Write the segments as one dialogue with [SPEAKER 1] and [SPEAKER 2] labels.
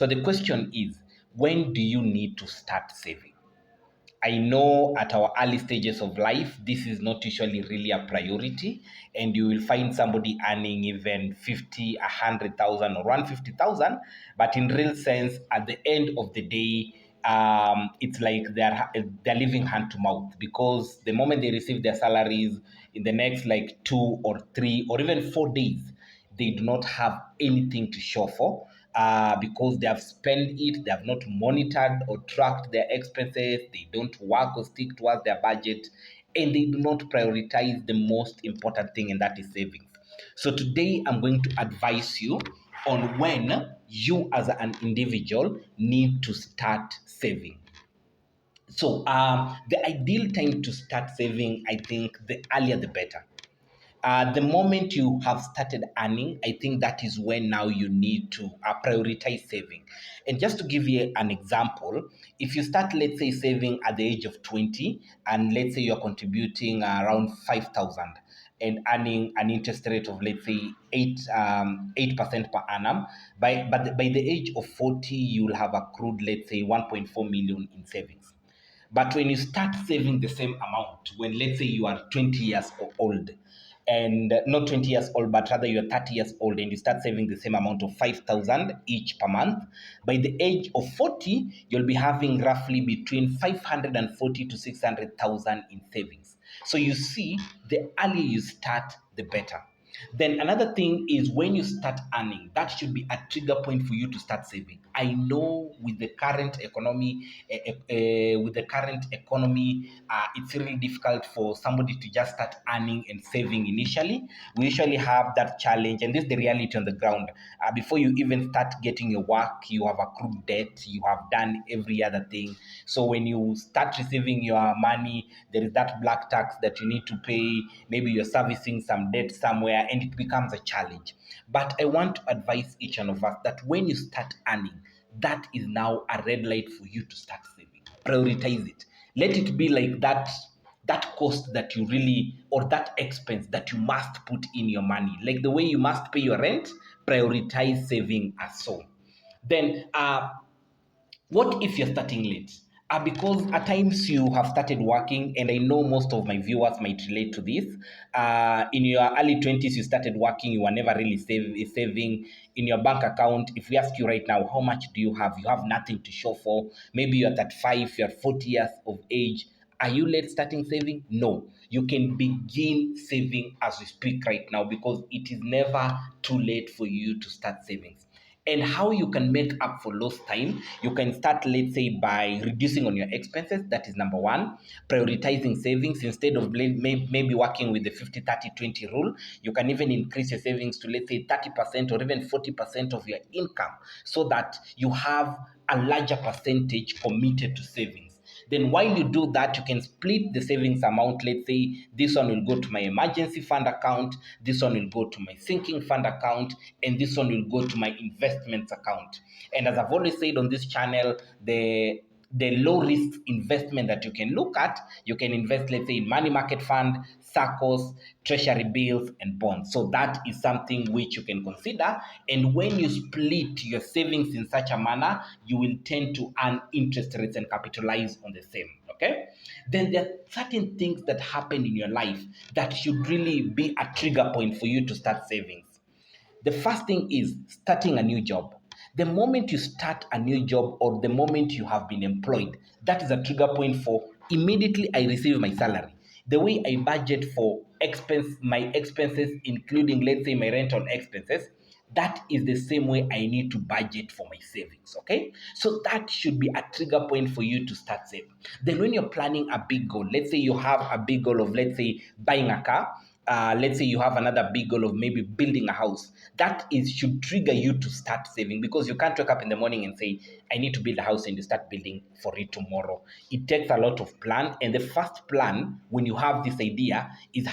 [SPEAKER 1] So the question is, when do you need to start saving? I know at our early stages of life, this is not usually really a priority, and you will find somebody earning even 50, 100,000 or 150,000. But in real sense, at the end of the day, it's like they're living hand to mouth, because the moment they receive their salaries in the next like 2 or 3 or even 4 days, they do not have anything to show for, because they have spent it, they have not monitored or tracked their expenses, they don't work or stick towards their budget, and they do not prioritize the most important thing, and that is savings. So today I'm going to advise you on when you as an individual need to start saving. So the ideal time to start saving, I think the earlier the better. The moment you have started earning, I think that is when now you need to prioritize saving. And just to give you an example, if you start, let's say, saving at the age of 20, and let's say you're contributing around 5,000 and earning an interest rate of, let's say, 8% per annum, by the age of 40, you will have accrued, let's say, 1.4 million in savings. But when you start saving the same amount, when let's say you are 20 years old, and not 20 years old, but rather you're 30 years old, and you start saving the same amount of 5,000 each per month, by the age of 40, you'll be having roughly between 540 to 600,000 in savings. So you see, the earlier you start, the better. Then another thing is, when you start earning, that should be a trigger point for you to start saving. I know with the current economy, it's really difficult for somebody to just start earning and saving initially. We usually have that challenge, and this is the reality on the ground. Before you even start getting your work, you have accrued debt, you have done every other thing. So when you start receiving your money, there is that black tax that you need to pay. Maybe you're servicing some debt somewhere, and it becomes a challenge. But I want to advise each one of us that when you start earning, that is now a red light for you to start saving. Prioritize it. Let it be like that cost that you really, or that expense that you must put in your money. Like the way you must pay your rent, prioritize saving as so. Then what if you're starting late? Because at times you have started working, and I know most of my viewers might relate to this. In your early 20s, you started working, you were never really saving in your bank account. If we ask you right now, how much do you have? You have nothing to show for. Maybe you're 35, you're 40 years of age. Are you late starting saving? No. You can begin saving as we speak right now, because it is never too late for you to start savings. And how you can make up for lost time, you can start, let's say, by reducing on your expenses. That is number one. Prioritizing savings. Instead of maybe working with the 50-30-20 rule, you can even increase your savings to, let's say, 30% or even 40% of your income, so that you have a larger percentage committed to savings. Then while you do that, you can split the savings amount. Let's say this one will go to my emergency fund account, this one will go to my sinking fund account, and this one will go to my investments account. And as I've always said on this channel, the low risk investment that you can look at, you can invest, let's say, in money market fund, SACCOs, treasury bills, and bonds. So that is something which you can consider. And when you split your savings in such a manner, you will tend to earn interest rates and capitalize on the same. Okay? Then there are certain things that happen in your life that should really be a trigger point for you to start savings. The first thing is starting a new job. The moment you start a new job, or the moment you have been employed, that is a trigger point for immediately I receive my salary. The way I budget for my expenses, including, let's say, my rental expenses, that is the same way I need to budget for my savings. Okay, so that should be a trigger point for you to start saving. Then when you're planning a big goal, let's say you have a big goal of, let's say, buying a car. Let's say you have another big goal of maybe building a house. That is should trigger you to start saving, because you can't wake up in the morning and say, I need to build a house, and you start building for it tomorrow. It takes a lot of plan, and the first plan when you have this idea is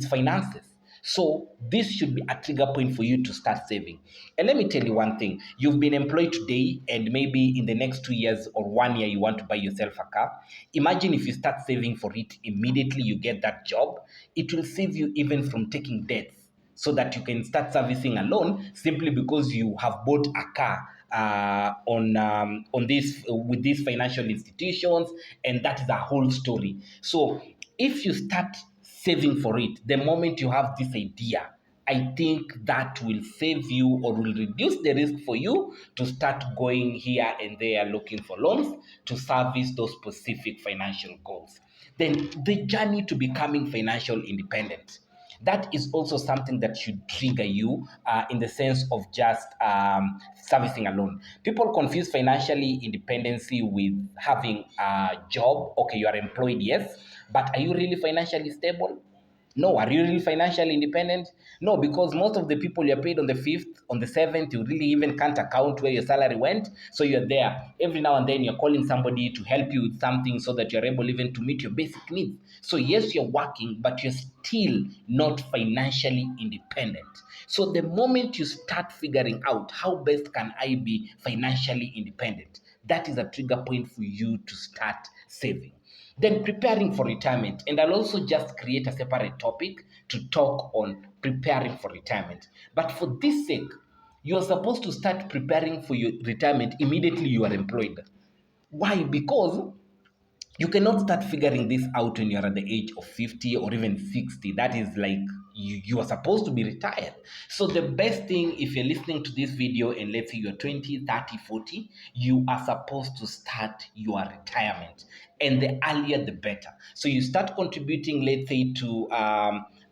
[SPEAKER 1] finances. So this should be a trigger point for you to start saving. And let me tell you one thing. You've been employed today, and maybe in the next 2 years or 1 year, you want to buy yourself a car. Imagine if you start saving for it immediately you get that job. It will save you even from taking debts, so that you can start servicing a loan, simply because you have bought a car on this with these financial institutions, and that is a whole story. So if you start saving for it the moment you have this idea, I think that will save you or will reduce the risk for you to start going here and there looking for loans to service those specific financial goals. Then the journey to becoming financial independent, that is also something that should trigger you in the sense of just servicing a loan. People confuse financially independency with having a job. Okay, you are employed, yes, but are you really financially stable? No. Are you really financially independent? No, because most of the people you're paid on the 5th, on the 7th, you really even can't account where your salary went. So you're there. Every now and then you're calling somebody to help you with something so that you're able even to meet your basic needs. So yes, you're working, but you're still not financially independent. So the moment you start figuring out how best can I be financially independent, that is a trigger point for you to start saving. Then preparing for retirement, and I'll also just create a separate topic to talk on preparing for retirement. But for this sake, you're supposed to start preparing for your retirement immediately you are employed. Why? Because you cannot start figuring this out when you're at the age of 50 or even 60. That is like you are supposed to be retired. So the best thing, if you're listening to this video and let's say you're 20, 30, 40, you are supposed to start your retirement, and the earlier the better. So you start contributing, let's say, to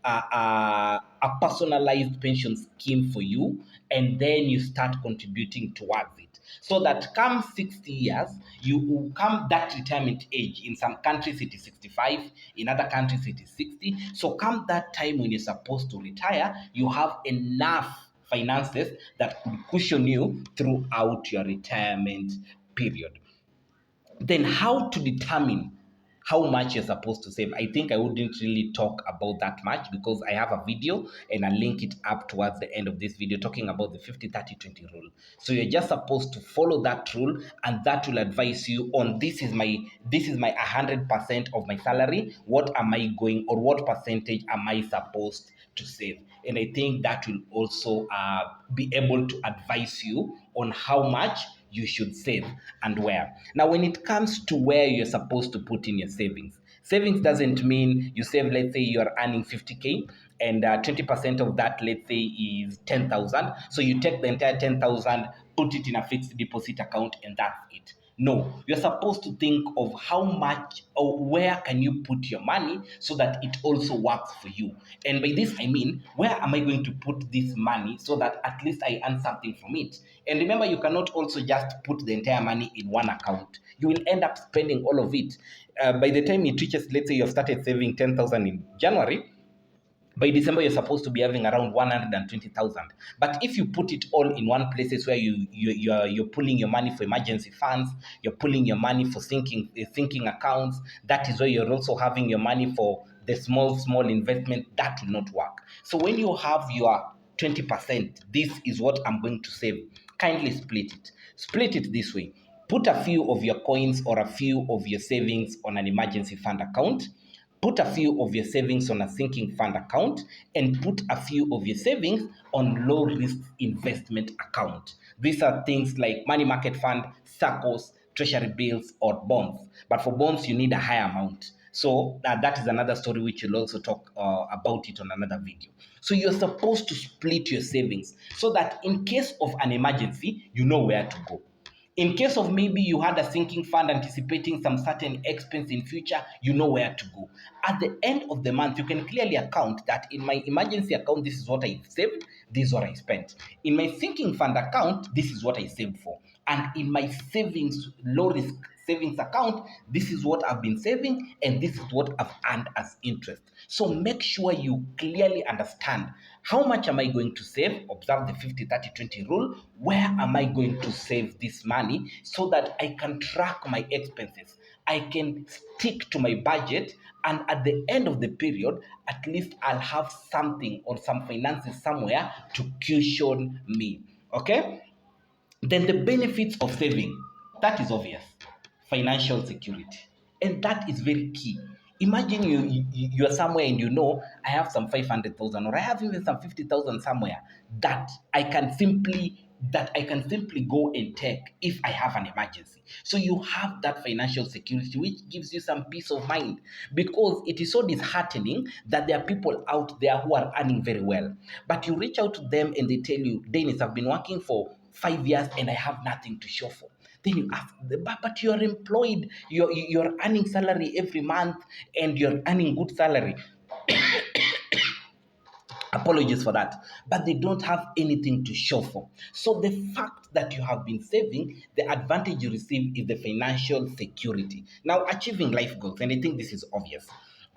[SPEAKER 1] a personalized pension scheme for you, and then you start contributing towards it, so that come 60 years, you will come that retirement age. In some countries it is 65, in other countries it is 60. So come that time when you're supposed to retire, you have enough finances that could cushion you throughout your retirement period. Then how to determine how much you're supposed to save? I think I wouldn't really talk about that much because I have a video and I'll link it up towards the end of this video talking about the 50-30-20 rule. So you're just supposed to follow that rule, and that will advise you on this is my 100% of my salary. What am I going, or what percentage am I supposed to save? And I think that will also be able to advise you on how much you should save and where. Now, when it comes to where you're supposed to put in your savings, savings doesn't mean you save, let's say you're earning 50K and 20% of that, let's say, is 10,000. So you take the entire 10,000, put it in a fixed deposit account, and that's it. No, you're supposed to think of how much or where can you put your money so that it also works for you. And by this, I mean, where am I going to put this money so that at least I earn something from it? And remember, you cannot also just put the entire money in one account. You will end up spending all of it. By the time it reaches, let's say you've started saving 10,000 in January, by December you're supposed to be having around 120,000. But if you put it all in one places where you're pulling your money for emergency funds, you're pulling your money for thinking accounts, that is where you're also having your money for the small investment, that will not work. So when you have your 20%, this is what I'm going to save, kindly split it this way. Put a few of your coins or a few of your savings on an emergency fund account. Put a few of your savings on a sinking fund account, and put a few of your savings on low risk investment account. These are things like money market fund, SACCOs, treasury bills, or bonds. But for bonds, you need a higher amount. So that is another story which we'll also talk about it on another video. So you're supposed to split your savings so that in case of an emergency, you know where to go. In case of maybe you had a sinking fund anticipating some certain expense in future, you know where to go. At the end of the month, you can clearly account that in my emergency account, this is what I saved, this is what I spent. In my sinking fund account, this is what I saved for. And in my savings, low risk savings account, this is what I've been saving and this is what I've earned as interest. So make sure you clearly understand how much am I going to save. Observe the 50-30-20 rule. Where am I going to save this money so that I can track my expenses? I can stick to my budget, and at the end of the period, at least I'll have something or some finances somewhere to cushion me. Okay? Then the benefits of saving, that is obvious. Financial security. And that is very key. Imagine you are somewhere and you know I have some 500,000 or I have even some 50,000 somewhere that I can simply that I can simply go and take if I have an emergency. So you have that financial security, which gives you some peace of mind, because it is so disheartening that there are people out there who are earning very well. But you reach out to them and they tell you, Dennis, I've been working for 5 years and I have nothing to show for. Then you ask, but you're employed, you're earning salary every month and you're earning good salary. Apologies for that, but they don't have anything to show for. So the fact that you have been saving, the advantage you receive is the financial security. Now, achieving life goals, and I think this is obvious.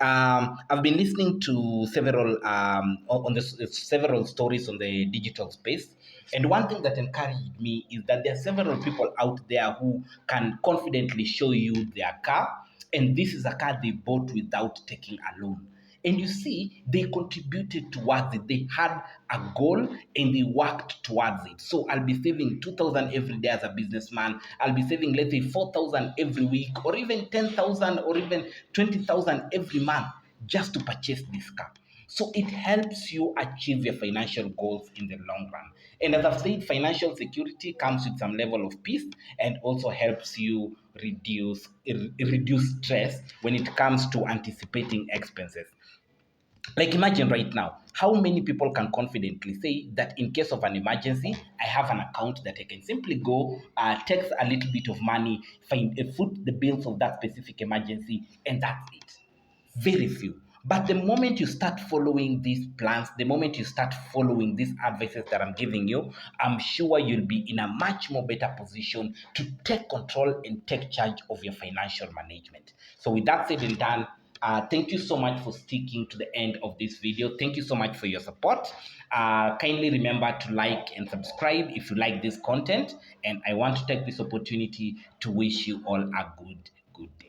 [SPEAKER 1] I've been listening to several on the several stories on the digital space, and one thing that encouraged me is that there are several people out there who can confidently show you their car, and this is a car they bought without taking a loan. And you see, they contributed towards it. They had a goal and they worked towards it. So I'll be saving 2,000 every day as a businessman. I'll be saving, let's say, 4,000 every week, or even 10,000 or even 20,000 every month just to purchase this car. So it helps you achieve your financial goals in the long run. And as I've said, financial security comes with some level of peace and also helps you reduce stress when it comes to anticipating expenses. Like imagine right now, how many people can confidently say that in case of an emergency, I have an account that I can simply go, take a little bit of money, find foot the bills of that specific emergency, and that's it. Very few. But the moment you start following these plans, the moment you start following these advices that I'm giving you, I'm sure you'll be in a much more better position to take control and take charge of your financial management. So with that said and done, thank you so much for sticking to the end of this video. Thank you so much for your support. Kindly remember to like and subscribe if you like this content. And I want to take this opportunity to wish you all a good day.